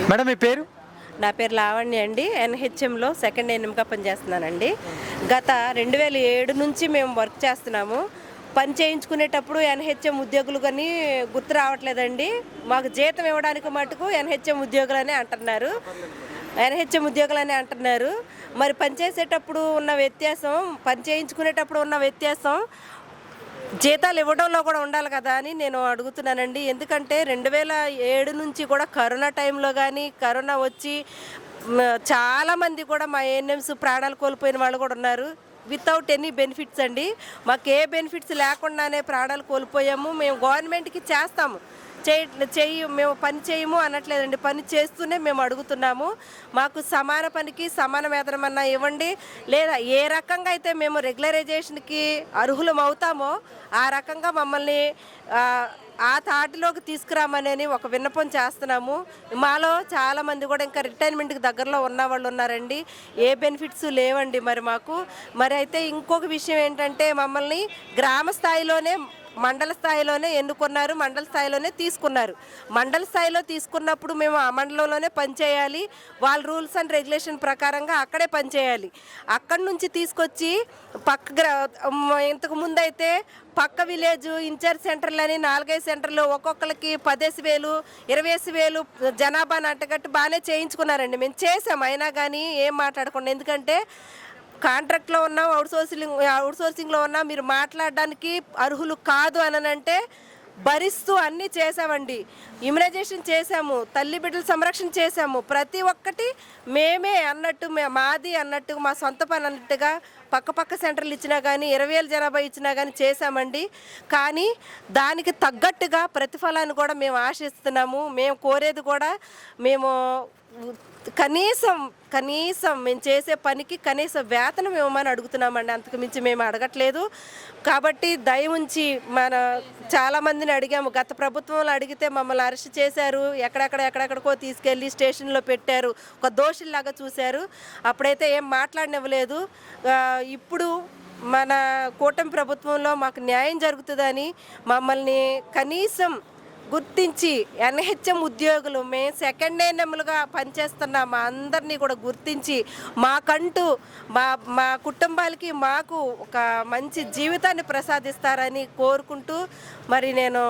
Madam మీ పేరు? నా పేరు లావణ్య అండి. ఎన్హెచ్ఎంలో సెకండ్ ఎన్ఎంగా పనిచేస్తున్నానండి. గత 2007 నుంచి మేము వర్క్ చేస్తున్నాము. పని చేయించుకునేటప్పుడు ఎన్హెచ్ఎం ఉద్యోగులు కానీ గుర్తు రావట్లేదండి. మాకు జీతం ఇవ్వడానికి మటుకు ఎన్హెచ్ఎం ఉద్యోగులనే అంటున్నారు. ఎన్హెచ్ఎం ఉద్యోగులనే అంటున్నారు. మరి పని చేసేటప్పుడు ఉన్న వ్యత్యాసం, పని చేయించుకునేటప్పుడు ఉన్న వ్యత్యాసం జీతాలు ఇవ్వడంలో కూడా ఉండాలి కదా అని నేను అడుగుతున్నానండి. ఎందుకంటే 2007 నుంచి కూడా కరోనా టైంలో కానీ, కరోనా వచ్చి చాలామంది కూడా మా ఏఎన్ఎంస్ ప్రాణాలు కోల్పోయిన వాళ్ళు కూడా ఉన్నారు. వితౌట్ ఎనీ బెనిఫిట్స్ అండి. మాకు ఏ బెనిఫిట్స్ లేకుండానే ప్రాణాలు కోల్పోయాము. మేము గవర్నమెంట్కి చేస్తాము, మేము పని చేయము అనట్లేదండి. పని చేస్తూనే మేము అడుగుతున్నాము. మాకు సమాన పనికి సమాన వేతనం అన్నా ఇవ్వండి, లేదా ఏ రకంగా అయితే మేము రెగ్యులరైజేషన్కి అర్హులం అవుతామో ఆ రకంగా మమ్మల్ని ఆ తాటిలోకి తీసుకురామని ఒక విన్నపం చేస్తున్నాము. మాలో చాలామంది కూడా ఇంకా రిటైర్మెంట్కి దగ్గరలో ఉన్న వాళ్ళు ఉన్నారండి. ఏ బెనిఫిట్స్ లేవండి మరి అయితే ఇంకొక విషయం ఏంటంటే, మమ్మల్ని గ్రామ స్థాయిలోనే మండల స్థాయిలోనే ఎన్నుకున్నారు, మండల స్థాయిలోనే తీసుకున్నారు. మండల స్థాయిలో తీసుకున్నప్పుడు మేము ఆ మండలంలోనే పనిచేయాలి. వాళ్ళ రూల్స్ అండ్ రెగ్యులేషన్ ప్రకారంగా అక్కడే పనిచేయాలి. అక్కడి నుంచి తీసుకొచ్చి ఇంతకు ముందైతే పక్క విలేజ్ ఇన్ఛార్జ్ సెంటర్లు అని 4-5 సెంటర్లు ఒక్కొక్కరికి 10,000 20,000 జనాభాని అంటగట్టు బాగానే చేయించుకున్నారండి. మేము చేసాం, అయినా కానీ ఏం మాట్లాడకుండా. ఎందుకంటే కాంట్రాక్ట్లో ఉన్నాం, అవుట్సోర్సింగ్లో ఉన్నాం, మీరు మాట్లాడడానికి అర్హులు కాదు అనంటే భరిస్తూ అన్నీ చేసామండి. ఇమ్యునైజేషన్ చేసాము, తల్లి బిడ్డల సంరక్షణ చేసాము. ప్రతి ఒక్కటి మేమే అన్నట్టు, మాది అన్నట్టు, మా సొంత పని అన్నట్టుగా పక్క సెంటర్లు ఇచ్చినా కానీ 20,000 జనాభా ఇచ్చినా కానీ చేసామండి. కానీ దానికి తగ్గట్టుగా ప్రతిఫలాన్ని కూడా మేము ఆశిస్తున్నాము. మేము కోరేది కూడా మేము కనీసం మేము చేసే పనికి కనీస వేతనం ఇవ్వమని అడుగుతున్నామండి. అంతకు మించి మేము అడగట్లేదు. కాబట్టి దయ ఉంచి చాలామందిని అడిగాము. గత ప్రభుత్వంలో అడిగితే మమ్మల్ని అరెస్ట్ చేశారు, ఎక్కడెక్కడికో తీసుకెళ్ళి స్టేషన్లో పెట్టారు, ఒక దోషుల్లాగా చూశారు. అప్పుడైతే ఏం మాట్లాడనివ్వలేదు. ఇప్పుడు మన కూటమి ప్రభుత్వంలో మాకు న్యాయం జరుగుతుందని మమ్మల్ని కనీసం గుర్తించి, ఎన్హెచ్ఎం ఉద్యోగులు మేము సెకండ్ ఎన్ఎంలుగా పనిచేస్తున్న మా అందరినీ కూడా గుర్తించి మాకంటూ మా కుటుంబాలకి మాకు ఒక మంచి జీవితాన్ని ప్రసాదిస్తారని కోరుకుంటూ మరి నేను